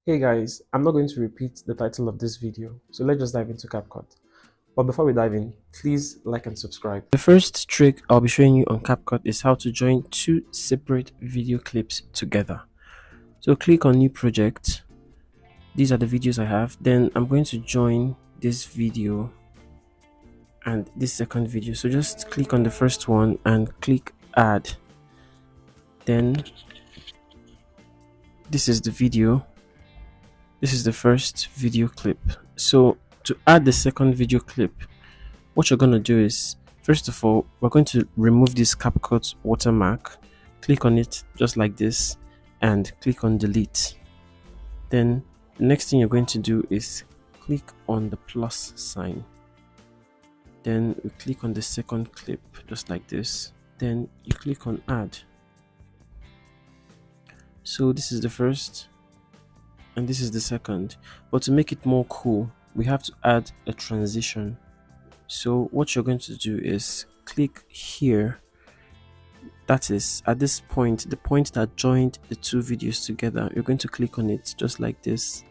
Hey guys, I'm not going to repeat the title of this video, so let's just dive into Capcut. But before we dive in, please like and subscribe. The first trick I'll be showing you on Capcut is how to join two separate video clips together. So click on new project. These are the videos I have. Then I'm going to join this video and this second video. So just click on the first one and click add. Then this is the video. This is the first video clip. So to add the second video clip, what you're going to do is, first of all, we're going to remove this CapCut watermark. Click on it just like this and click on delete. Then the next thing you're going to do is click on the plus sign. Then you click on the second clip just like this. Then you click on add. So this is the first and this is the second. But to make it more cool, we have to add a transition. So what you're going to do is click here. That is at this point, the point that joined the two videos together. You're going to click on it just like this.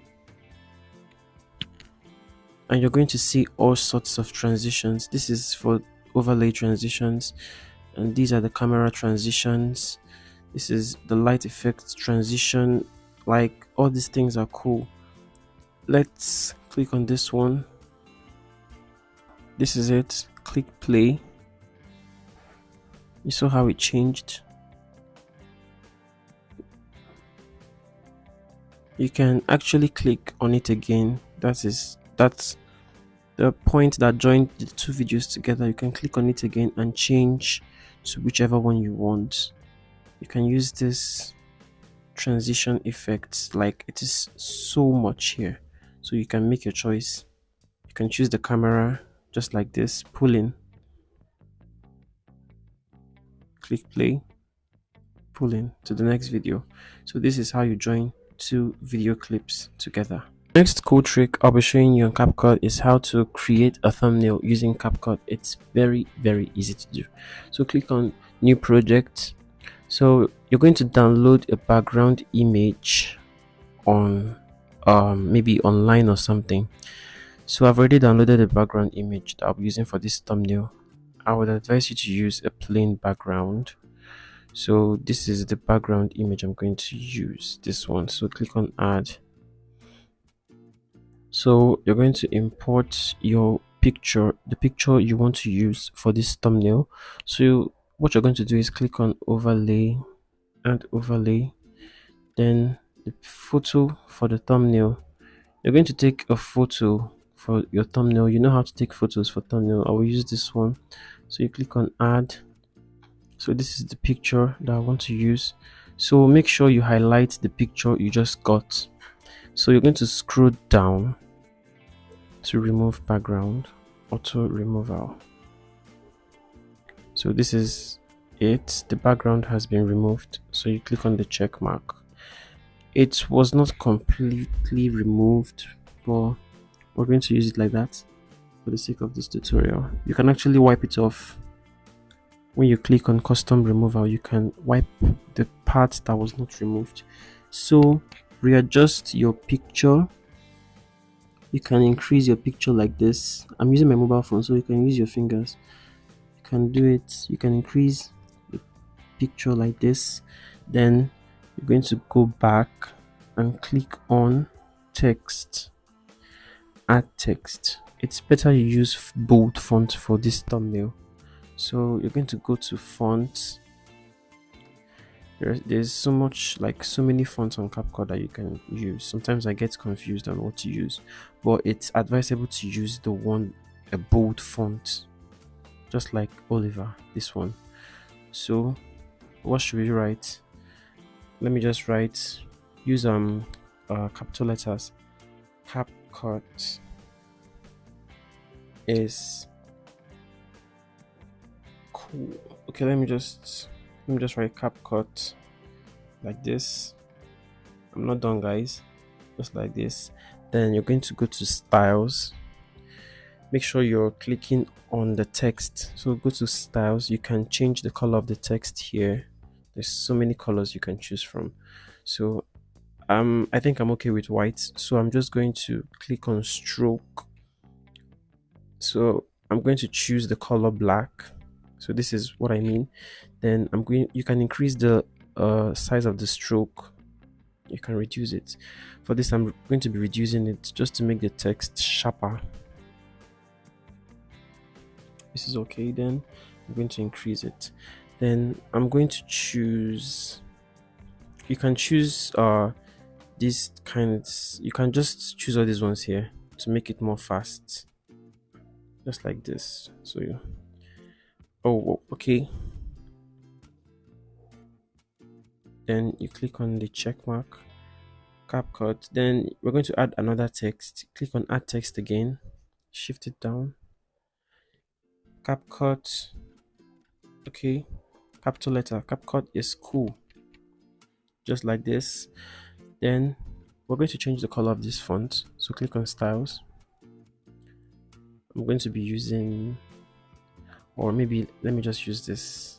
And you're going to see all sorts of transitions. This is for overlay transitions. And these are the camera transitions. This is the light effects transition. Like, all these things are cool. Let's click on this one. This is it. Click play. You saw how it changed. You can actually click on it again. That's the point that joined the two videos together. You can click on it again and change to whichever one you want. You can use this transition effect. Like, it is so much here, so you can make your choice. You can choose the camera just like this, pull in, click play, pull in to the next video. So this is how you join two video clips together. Next cool trick I'll be showing you on Capcut is how to create a thumbnail using Capcut. It's very easy to do. So click on new project. So you're going to download a background image on maybe online or something. So I've already downloaded a background image that I'll be using for this thumbnail. I would advise you to use a plain background. So this is the background image I'm going to use, this one. So click on add. So you're going to import your picture, the picture you want to use for this thumbnail. So what you're going to do is click on overlay and overlay, then the photo for the thumbnail. You're going to take a photo for your thumbnail. You know how to take photos for thumbnail. I will use this one. So you click on add. So this is the picture that I want to use. So make sure you highlight the picture you just got. So you're going to scroll down to remove background, auto removal. So this is it. The background has been removed. So you click on the check mark. It was not completely removed, but we're going to use it like that for the sake of this tutorial. You can actually wipe it off. When you click on custom removal, you can wipe the part that was not removed. So readjust your picture. You can increase your picture like this. I'm using my mobile phone, so you can use your fingers. You can do it. You can increase the picture like this. Then you're going to go back and click on text, add text. It's better you use bold font for this thumbnail. So you're going to go to fonts. There's so many fonts on CapCut that you can use. Sometimes I get confused on what to use, but it's advisable to use a bold font, just like Oliver, this one. So what should we write? Let me just write, use capital letters. CapCut is cool. Okay, let me just write CapCut like this. I'm not done, guys. Just like this. Then you're going to go to styles. Make sure you're clicking on the text. So go to styles. You can change the color of the text here. There's so many colors you can choose from. So I think I'm okay with white, so I'm just going to click on stroke. So I'm going to choose the color black. So this is what I mean. Then you can increase the size of the stroke, you can reduce it. For this, I'm going to be reducing it just to make the text sharper. This is okay. Then I'm going to increase it. Then I'm going to choose, you can choose these kinds, you can just choose all these ones here to make it more fast, just like this. So oh, okay. Then you click on the check mark, Capcut. Then we're going to add another text. Click on add text again, shift it down, Capcut. Okay, capital letter. Capcut is cool, just like this. Then we're going to change the color of this font, so click on styles. I'm going to be using, or maybe let me just use this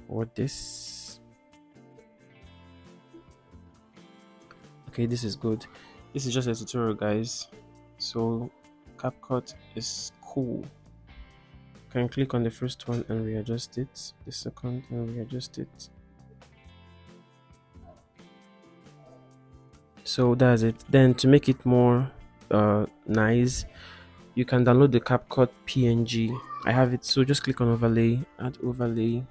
or this. Okay, this is good. This is just a tutorial, guys. So Capcut is cool. You can click on the first one and readjust it, the second and readjust it. So that's it. Then to make it more nice, you can download the Capcut PNG. I have it, so just click on overlay, add overlay.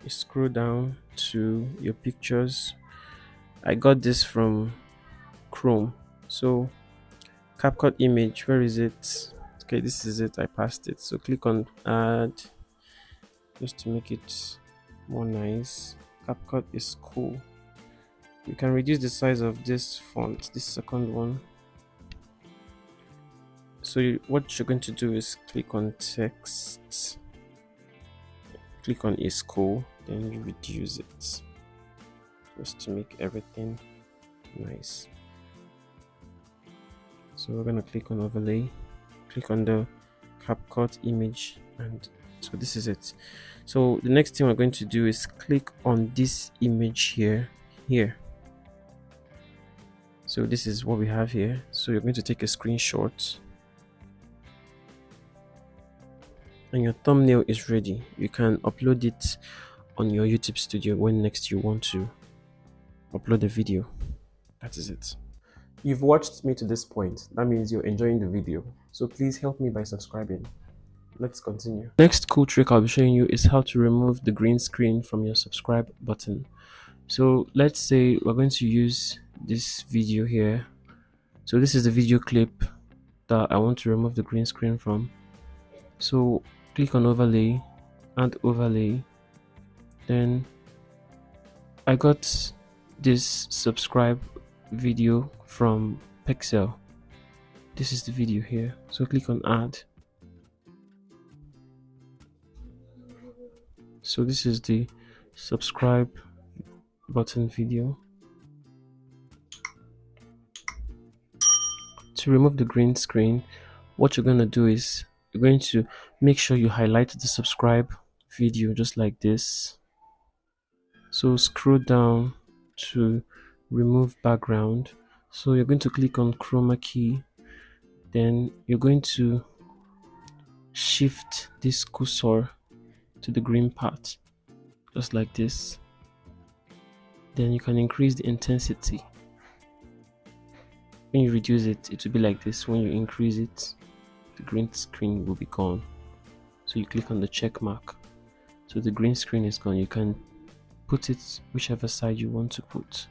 You scroll down to your pictures. I got this from Chrome. So Capcut image, where is it? Okay, this is it. I passed it. So click on add, just to make it more nice. Capcut is cool. You can reduce the size of this font, this second one. So what you're going to do is click on text, click on is cool, then you reduce it just to make everything nice. So we're going to click on overlay, click on the Capcut image, and so this is it. So the next thing we're going to do is click on this image here. So this is what we have here. So you're going to take a screenshot and your thumbnail is ready. You can upload it on your YouTube studio when next you want to upload a video. That is it. You've watched me to this point. That means you're enjoying the video. So please help me by subscribing. Let's continue. Next cool trick I'll be showing you is how to remove the green screen from your subscribe button. So let's say we're going to use this video here. So this is the video clip that I want to remove the green screen from. So click on overlay, add overlay. Then I got this subscribe video from Pixel. This is the video here. So click on add. So this is the subscribe button video. To remove the green screen, what you're going to do is you're going to make sure you highlight the subscribe video just like this. So scroll down to remove background. So you're going to click on chroma key, then you're going to shift this cursor to the green part just like this. Then you can increase the intensity. When you reduce it, it will be like this. When you increase it, the green screen will be gone. So you click on the check mark, so the green screen is gone. You can put it whichever side you want to put.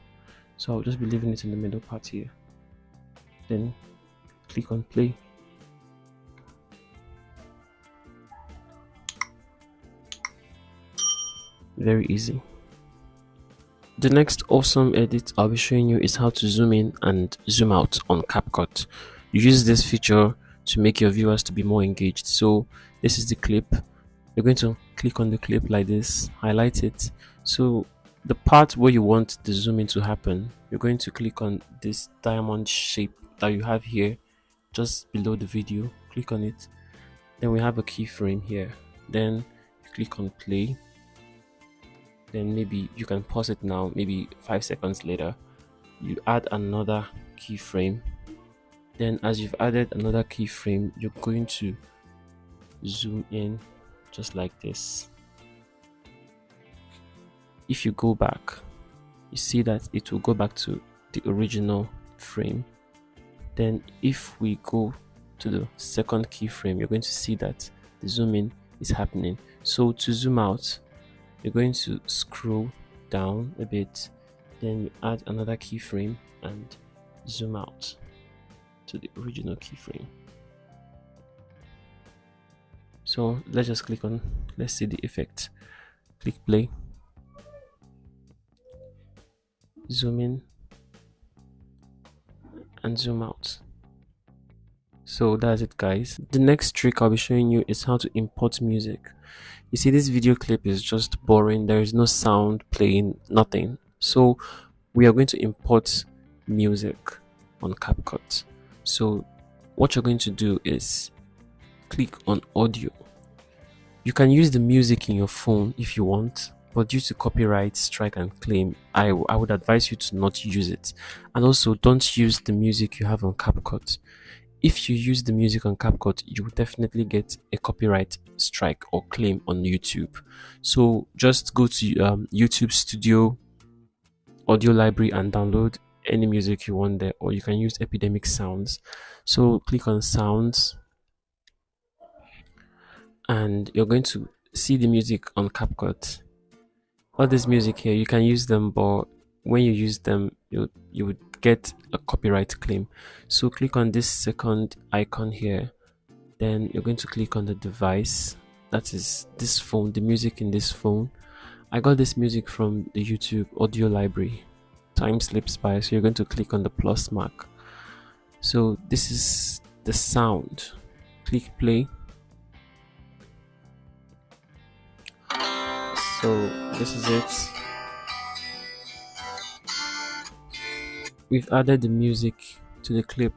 So I'll just be leaving it in the middle part here. Then click on play. Very easy. The next awesome edit I'll be showing you is how to zoom in and zoom out on Capcut. You use this feature to make your viewers to be more engaged. So this is the clip. You're going to click on the clip like this, highlight it. So the part where you want the zoom in to happen, you're going to click on this diamond shape that you have here just below the video. Click on it. Then we have a keyframe here. Then you click on play. Then maybe you can pause it now, maybe 5 seconds later you add another keyframe. Then as you've added another keyframe, you're going to zoom in just like this. If you go back, you see that it will go back to the original frame. Then if we go to the second keyframe, you're going to see that the zoom in is happening. So to zoom out, you're going to scroll down a bit, then you add another keyframe and zoom out to the original keyframe. So let's just click on, let's see the effect. Click play, zoom in and zoom out. So that's it, guys. The next trick I'll be showing you is how to import music. You see, this video clip is just boring. There is no sound playing, nothing. So we are going to import music on Capcut. So what you're going to do is click on audio. You can use the music in your phone if you want, but due to copyright strike and claim, I would advise you to not use it. And also, don't use the music you have on Capcut. If you use the music on Capcut, you will definitely get a copyright strike or claim on YouTube. So just go to YouTube Studio Audio Library and download any music you want there, or you can use Epidemic Sounds. So click on Sounds, and you're going to see the music on Capcut. All this music here, you can use them, but when you use them, you would get a copyright claim. So click on this second icon here, then you're going to click on the device, that is this phone, the music in this phone. I got this music from the YouTube audio library. Time slips by, so you're going to click on the plus mark. So this is the sound. Click play. So this is it. We've added the music to the clip.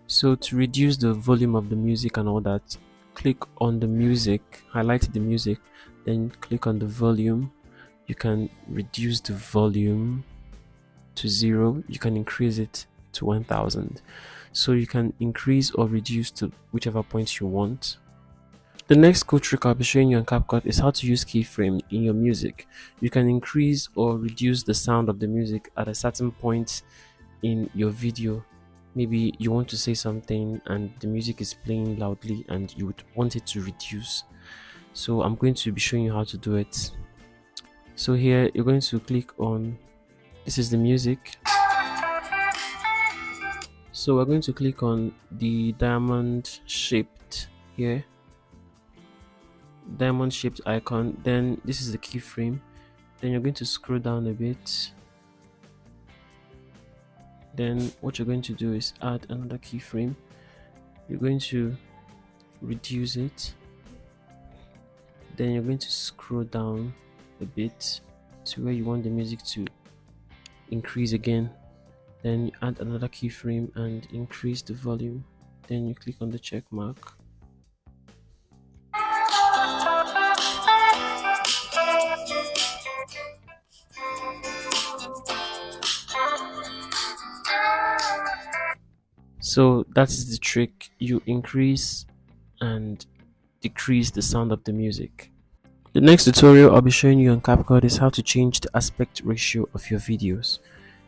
So to reduce the volume of the music and all that, click on the music, highlight the music, then click on the volume. You can reduce the volume to 0. You can increase it to 1000. So you can increase or reduce to whichever point you want. The next cool trick I'll be showing you on Capcut is how to use keyframe in your music. You can increase or reduce the sound of the music at a certain point in your video. Maybe you want to say something and the music is playing loudly and you would want it to reduce. So I'm going to be showing you how to do it. So here you're going to click on, this is the music. So we're going to click on the diamond shaped here, diamond shaped icon. Then this is the keyframe. Then you're going to scroll down a bit. Then what you're going to do is add another keyframe. You're going to reduce it. Then you're going to scroll down a bit to where you want the music to increase again. Then you add another keyframe and increase the volume. Then you click on the check mark. So that is the trick. You increase and decrease the sound of the music. The next tutorial I'll be showing you on Capcut is how to change the aspect ratio of your videos.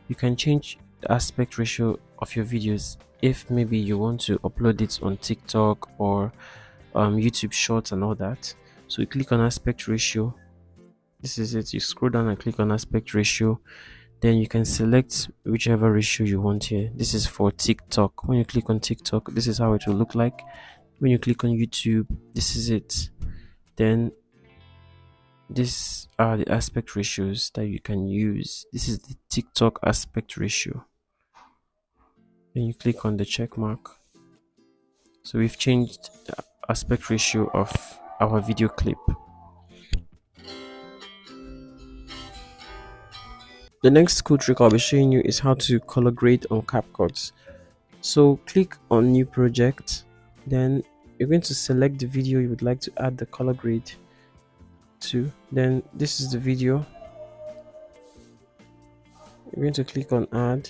You can change the aspect ratio of your videos if maybe you want to upload it on TikTok or YouTube Shorts and all that. So you click on aspect ratio. This is it. You scroll down and click on aspect ratio. Then you can select whichever ratio you want here. This is for TikTok. When you click on TikTok, this is how it will look like. When you click on YouTube, this is it. Then these are the aspect ratios that you can use. This is the TikTok aspect ratio. Then you click on the check mark. So we've changed the aspect ratio of our video clip. The next cool trick I'll be showing you is how to color grade on Capcut. So click on new project, then you're going to select the video you would like to add the color grade. 2. Then this is the video. You're going to click on add.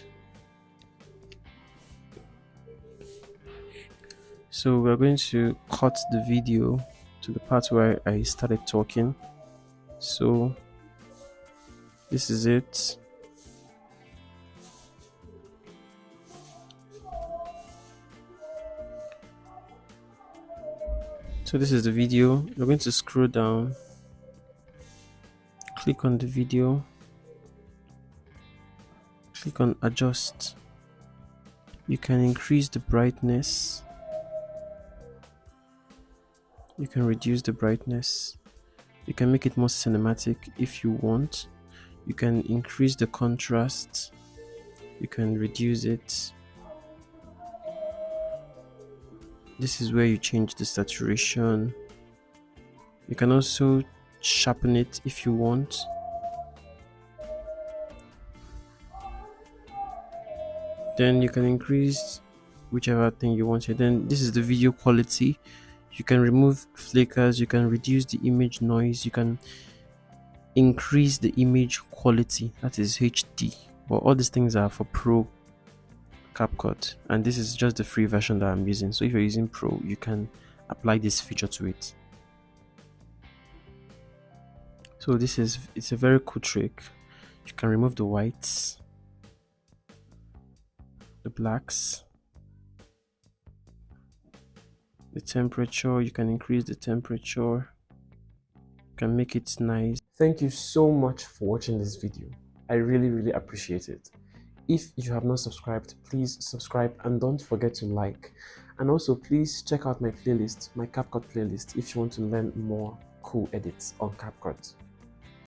So we're going to cut the video to the part where I started talking. So this is it. So this is the video. You're going to scroll down, click on the video, click on adjust. You can increase the brightness, you can reduce the brightness, you can make it more cinematic if you want, you can increase the contrast, you can reduce it. This is where you change the saturation. You can also sharpen it if you want. Then you can increase whichever thing you want here. Then this is the video quality. You can remove flickers, you can reduce the image noise, you can increase the image quality, that is HD. But all these things are for Pro Capcut, and this is just the free version that I'm using. So if you're using Pro, you can apply this feature to it. So it's a very cool trick. You can remove the whites, the blacks, the temperature. You can increase the temperature, you can make it nice. Thank you so much for watching this video. I really appreciate it. If you have not subscribed, please subscribe and don't forget to like. And also please check out my playlist, my CapCut playlist, if you want to learn more cool edits on CapCut.